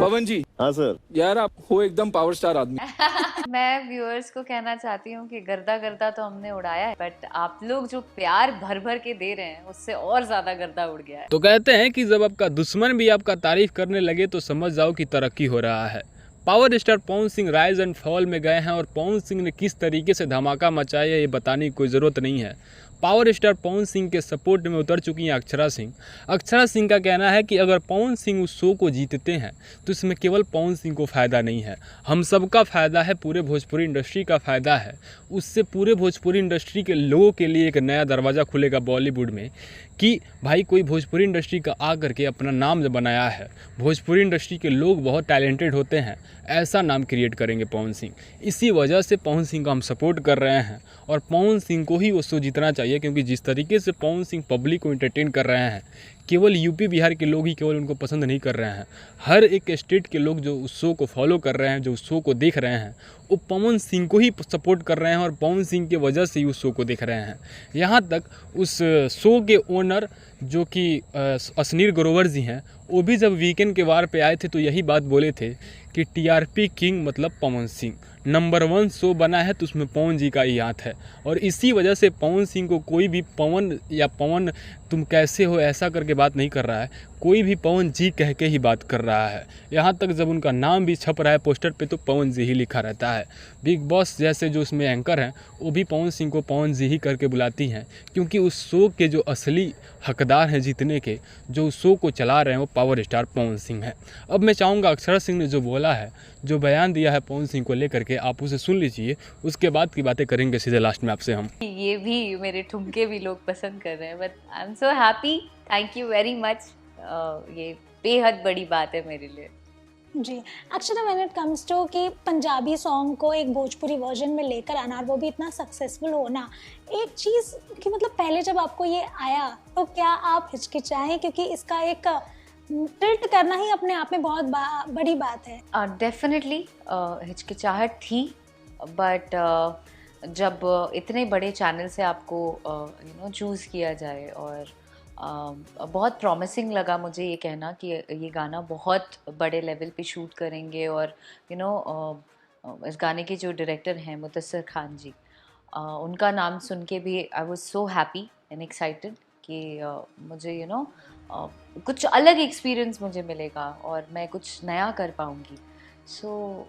पवन जी। हाँ सर। यार आप हो एकदम पावर स्टार आदमी। मैं व्यूअर्स को कहना चाहती हूँ कि गर्दा गर्दा तो हमने उड़ाया है, बट आप लोग जो प्यार भर भर के दे रहे हैं उससे और ज्यादा गर्दा उड़ गया है। तो कहते हैं कि जब आपका दुश्मन भी आपका तारीफ करने लगे तो समझ जाओ कि तरक्की हो रहा है। Power star Pawan Singh rise and fall में गए हैं और पवन सिंह ने किस तरीके से धमाका मचाया ये बताने की कोई ज़रूरत नहीं है। पावर स्टार पवन सिंह के सपोर्ट में उतर चुकी हैं अक्षरा सिंह। अक्षरा सिंह का कहना है कि अगर पवन सिंह उस शो को जीतते हैं तो इसमें केवल पवन सिंह को फ़ायदा नहीं है, हम सबका फ़ायदा है, पूरे भोजपुरी इंडस्ट्री का फ़ायदा है। उससे पूरे भोजपुरी इंडस्ट्री के लोगों के लिए एक नया दरवाज़ा खुलेगा बॉलीवुड में कि भाई कोई भोजपुरी इंडस्ट्री का आ करके अपना नाम बनाया है, भोजपुरी इंडस्ट्री के लोग बहुत टैलेंटेड होते हैं, ऐसा नाम क्रिएट करेंगे पवन सिंह। इसी वजह से पवन सिंह को हम सपोर्ट कर रहे हैं और पवन सिंह को ही वो शो जीतना चाहिए, क्योंकि जिस तरीके से पवन सिंह पब्लिक को एंटरटेन कर रहे हैं, केवल यूपी बिहार के लोग ही केवल उनको पसंद नहीं कर रहे हैं, हर एक स्टेट के लोग जो उस शो को फॉलो कर रहे हैं, जो उस शो को देख रहे हैं, वो पवन सिंह को ही सपोर्ट कर रहे हैं और पवन सिंह के वजह से ही उस शो को देख रहे हैं। यहाँ तक उस शो के ओनर जो कि असनीर ग्रोवर जी हैं, वो भी जब वीकेंड के वार पे आए थे तो यही बात बोले थे कि टीआरपी किंग मतलब पवन सिंह, नंबर 1 शो बना है तो उसमें पवन जी का ही हाथ है। और इसी वजह से पवन सिंह को कोई भी पवन या पवन तुम कैसे हो ऐसा करके बात नहीं कर रहा है, कोई भी पवन जी कह के ही बात कर रहा है। यहाँ तक जब उनका नाम भी छप रहा है पोस्टर पे तो पवन जी ही लिखा रहता है। बिग बॉस जैसे जो उसमें एंकर हैं वो भी पवन सिंह को पवन जी ही करके बुलाती हैं, क्योंकि उस शो के जो असली हकदार हैं जीतने के, जो उस शो को चला रहे हैं, वो पावर स्टार पवन सिंह हैं। अब मैं चाहूँगा अक्षरा सिंह ने जो बोला है, जो बयान दिया है पवन सिंह को लेकर के, आप उसे सुन लीजिए, उसके बाद की बातें करेंगे सीधे लास्ट में आपसे हम। ये भी मेरे ठुमके भी लोग पसंद कर रहे हैं, but I am so happy, thank you very much. ये बेहद बड़ी बात है मेरे लिए। जी Akshara, when it comes to कि पंजाबी सॉन्ग को एक भोजपुरी वर्जन में लेकर आना और वो भी इतना सक्सेसफुल होना, एक चीज़ कि मतलब पहले जब आपको ये आया तो क्या आप हिचकिचाए, क्योंकि इसका एक टिल्ट करना ही अपने आप में बहुत बड़ी बात है। डेफिनेटली हिचकिचाहट थी, बट जब इतने बड़े चैनल से आपको चूज़ किया जाए और बहुत प्रॉमिसिंग लगा मुझे ये कहना कि ये गाना बहुत बड़े लेवल पे शूट करेंगे। और इस गाने के जो डायरेक्टर हैं मुदस्सिर खान जी, उनका नाम सुन के भी I was so happy and excited कि मुझे कुछ अलग एक्सपीरियंस मुझे मिलेगा और मैं कुछ नया कर पाऊँगी। सो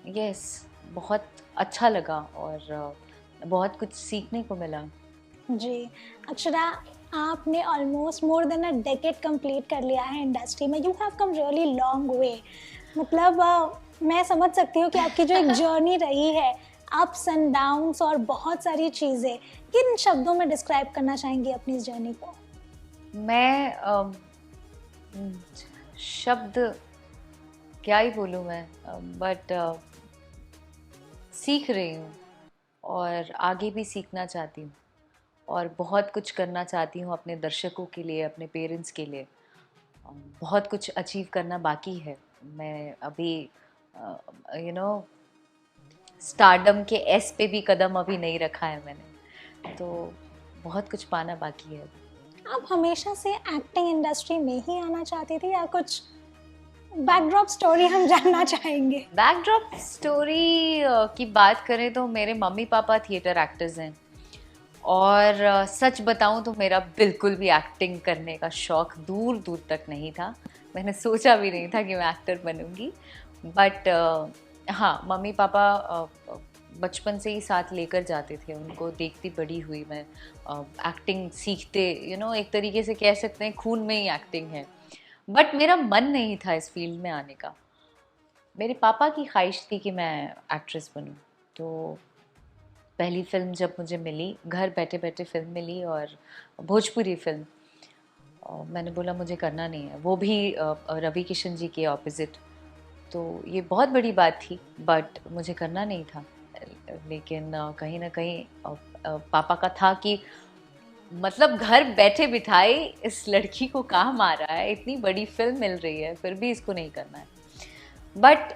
यस, बहुत अच्छा लगा और बहुत कुछ सीखने को मिला। जी अक्षरा, आपने almost more than a decade complete कर लिया है इंडस्ट्री में। You have come really long way. मतलब मैं समझ सकती हूँ कि आपकी जो एक जर्नी रही है, अप्स एंड डाउन्स और बहुत सारी चीज़ें, किन शब्दों में डिस्क्राइब करना चाहेंगी अपनी इस जर्नी को? मैं शब्द क्या ही बोलूँ मैं, बट सीख रही हूँ और आगे भी सीखना चाहती हूँ और बहुत कुछ करना चाहती हूँ अपने दर्शकों के लिए, अपने पेरेंट्स के लिए। बहुत कुछ अचीव करना बाकी है। मैं अभी स्टारडम के एस पे भी कदम अभी नहीं रखा है मैंने, तो बहुत कुछ पाना बाकी है। आप हमेशा से एक्टिंग इंडस्ट्री में ही आना चाहती थी या कुछ बैकड्रॉप स्टोरी हम जानना चाहेंगे? बैकड्रॉप स्टोरी की बात करें तो मेरे मम्मी पापा थिएटर एक्टर्स हैं और सच बताऊं तो मेरा बिल्कुल भी एक्टिंग करने का शौक़ दूर दूर तक नहीं था। मैंने सोचा भी नहीं था कि मैं एक्टर बनूंगी, बट हाँ, मम्मी पापा बचपन से ही साथ लेकर जाते थे, उनको देखती बड़ी हुई मैं एक्टिंग सीखते। एक तरीके से कह सकते हैं खून में ही एक्टिंग है, बट मेरा मन नहीं था इस फील्ड में आने का। मेरे पापा की ख्वाहिश थी कि मैं एक्ट्रेस बनूं, तो पहली फ़िल्म जब मुझे मिली, घर बैठे बैठे फ़िल्म मिली और भोजपुरी फ़िल्म, मैंने बोला मुझे करना नहीं है, वो भी रवि किशन जी के ऑपोजिट। तो ये बहुत बड़ी बात थी, बट मुझे करना नहीं था। लेकिन कहीं ना कहीं पापा का था कि मतलब घर बैठे बिठाए इस लड़की को काम आ रहा है, इतनी बड़ी फ़िल्म मिल रही है, फिर भी इसको नहीं करना है। बट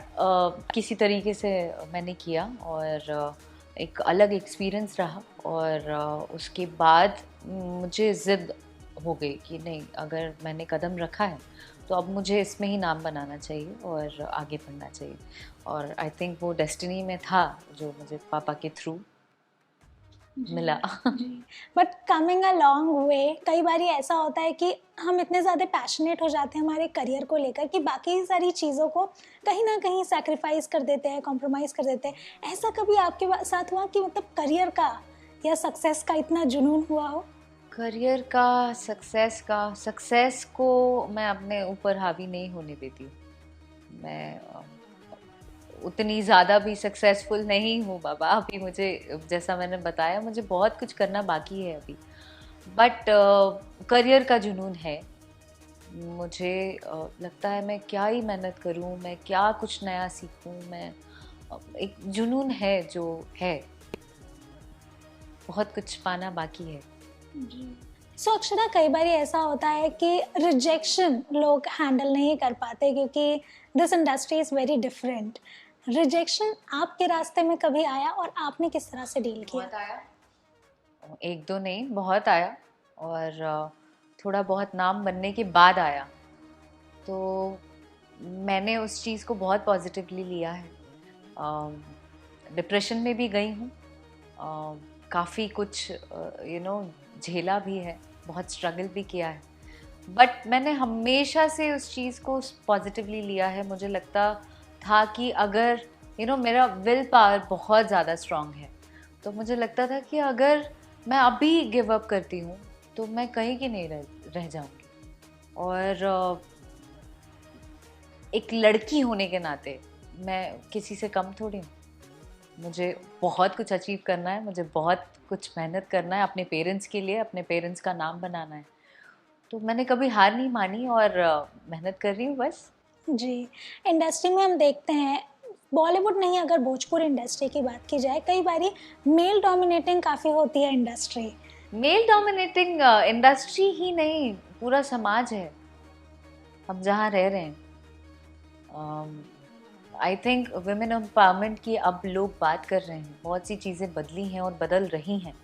किसी तरीके से मैंने किया और एक अलग एक्सपीरियंस रहा। और उसके बाद मुझे ज़िद हो गई कि नहीं, अगर मैंने कदम रखा है तो अब मुझे इसमें ही नाम बनाना चाहिए और आगे बढ़ना चाहिए। और आई थिंक वो डेस्टिनी में था जो मुझे पापा के थ्रू मिला। But coming a long way, कई बार ऐसा होता है कि हम इतने ज़्यादा पैशनेट हो जाते हैं हमारे करियर को लेकर कि बाकी सारी चीज़ों को कहीं ना कहीं सैक्रिफाइस कर देते हैं, कॉम्प्रोमाइज़ कर देते हैं। ऐसा कभी आपके साथ हुआ कि मतलब करियर का या सक्सेस का इतना जुनून हुआ हो? करियर का, सक्सेस को मैं अपने ऊपर हावी नहीं होने देती हूँ। मैं उतनी ज़्यादा भी सक्सेसफुल नहीं हूँ बाबा। अभी मुझे, जैसा मैंने बताया, मुझे बहुत कुछ करना बाकी है अभी। बट करियर का जुनून है मुझे। लगता है मैं क्या ही मेहनत करूँ, मैं क्या कुछ नया सीखूँ, मैं एक जुनून है जो है। बहुत कुछ पाना बाकी है। सो अक्षरा, कई बार ऐसा होता है कि रिजेक्शन लोग हैंडल नहीं कर पाते क्योंकि this industry is very different. Rejection आपके रास्ते में कभी आया और आपने किस तरह से डील किया? बहुत आया, एक दो नहीं, बहुत आया। और थोड़ा बहुत नाम बनने के बाद आया तो मैंने उस चीज़ को बहुत पॉजिटिवली लिया है। डिप्रेशन में भी गई हूँ, काफ़ी कुछ झेला भी है, बहुत स्ट्रगल भी किया है। बट मैंने हमेशा से उस चीज़ को पॉजिटिवली लिया है। मुझे लगता था कि अगर मेरा विल पावर बहुत ज़्यादा स्ट्रांग है, तो मुझे लगता था कि अगर मैं अभी गिव अप करती हूँ तो मैं कहीं की नहीं रह जाऊँगी। और एक लड़की होने के नाते मैं किसी से कम थोड़ी हूँ। मुझे बहुत कुछ अचीव करना है, मुझे बहुत कुछ मेहनत करना है अपने पेरेंट्स के लिए, अपने पेरेंट्स का नाम बनाना है। तो मैंने कभी हार नहीं मानी और मेहनत कर रही हूँ बस। जी, इंडस्ट्री में हम देखते हैं, बॉलीवुड नहीं, अगर भोजपुरी इंडस्ट्री की बात की जाए, कई बारी मेल डोमिनेटिंग काफ़ी होती है इंडस्ट्री। मेल डोमिनेटिंग इंडस्ट्री ही नहीं, पूरा समाज है हम जहाँ रह रहे हैं। आई थिंक वुमेन एम्पावरमेंट की अब लोग बात कर रहे हैं। बहुत सी चीज़ें बदली हैं और बदल रही हैं,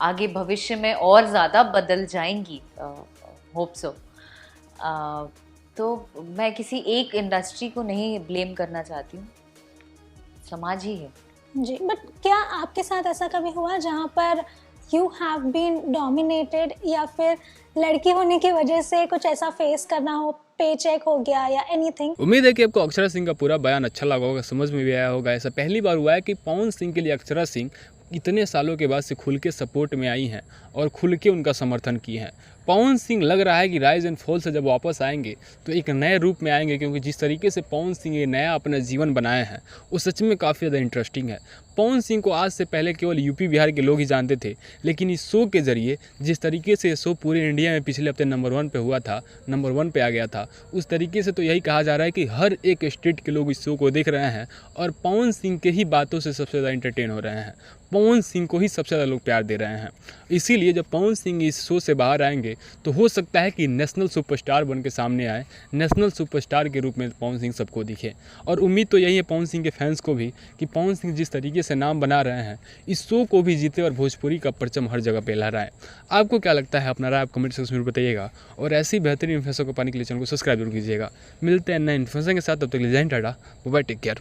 आगे भविष्य में और ज़्यादा बदल जाएंगी, होप सो। तो मैं किसी एक इंडस्ट्री को नहीं ब्लेम करना चाहती हूँ, समाज ही है। जी, बट क्या आपके साथ ऐसा कभी हुआ जहाँ पर यू हैव बीन डोमिनेटेड या फिर लड़की होने की वजह से कुछ ऐसा फेस करना हो, पे चेक हो गया या एनीथिंग? उम्मीद है कि आपको अक्षरा सिंह का पूरा बयान अच्छा लगा होगा, समझ में भी आया होगा। ऐसा पहली बार हुआ है कि पवन सिंह के लिए अक्षरा सिंह इतने सालों के बाद से खुल के सपोर्ट में आई हैं और खुल के उनका समर्थन किए हैं। पवन सिंह लग रहा है कि राइज एंड फॉल से जब वापस आएंगे तो एक नए रूप में आएंगे, क्योंकि जिस तरीके से पवन सिंह ये नया अपना जीवन बनाए हैं वो सच में काफ़ी ज़्यादा इंटरेस्टिंग है। पवन सिंह को आज से पहले केवल यूपी बिहार के लोग ही जानते थे, लेकिन इस शो के ज़रिए जिस तरीके से ये शो पूरे इंडिया में पिछले हफ्ते नंबर 1 पे हुआ था, नंबर 1 पे आ गया था, उस तरीके से तो यही कहा जा रहा है कि हर एक स्टेट के लोग इस शो को देख रहे हैं और पवन सिंह के ही बातों से सबसे ज़्यादा इंटरटेन हो रहे हैं। पवन सिंह को ही सबसे ज़्यादा लोग प्यार दे रहे हैं। इसीलिए जब पवन सिंह इस शो से बाहर आएंगे तो हो सकता है कि नेशनल सुपरस्टार बन के सामने आए, नेशनल सुपरस्टार के रूप में पवन सिंह सबको दिखे। और उम्मीद तो यही है पवन सिंह के फैंस को भी कि पवन सिंह जिस तरीके से नाम बना रहे हैं, इस शो को भी जीते और भोजपुरी का परचम हर जगह पे लहराए। आपको क्या लगता है? अपना राय आप कमेंट सेक्शन में बताइएगा और ऐसी बेहतरीन इन्फॉर्मेशन को पाने के लिए चैनल को सब्सक्राइब जरूर कीजिएगा। मिलते हैं नए इन्फॉर्मेशन के साथ, तब तक के लिए जय हिंद, टाटा, बाय, टेक केयर।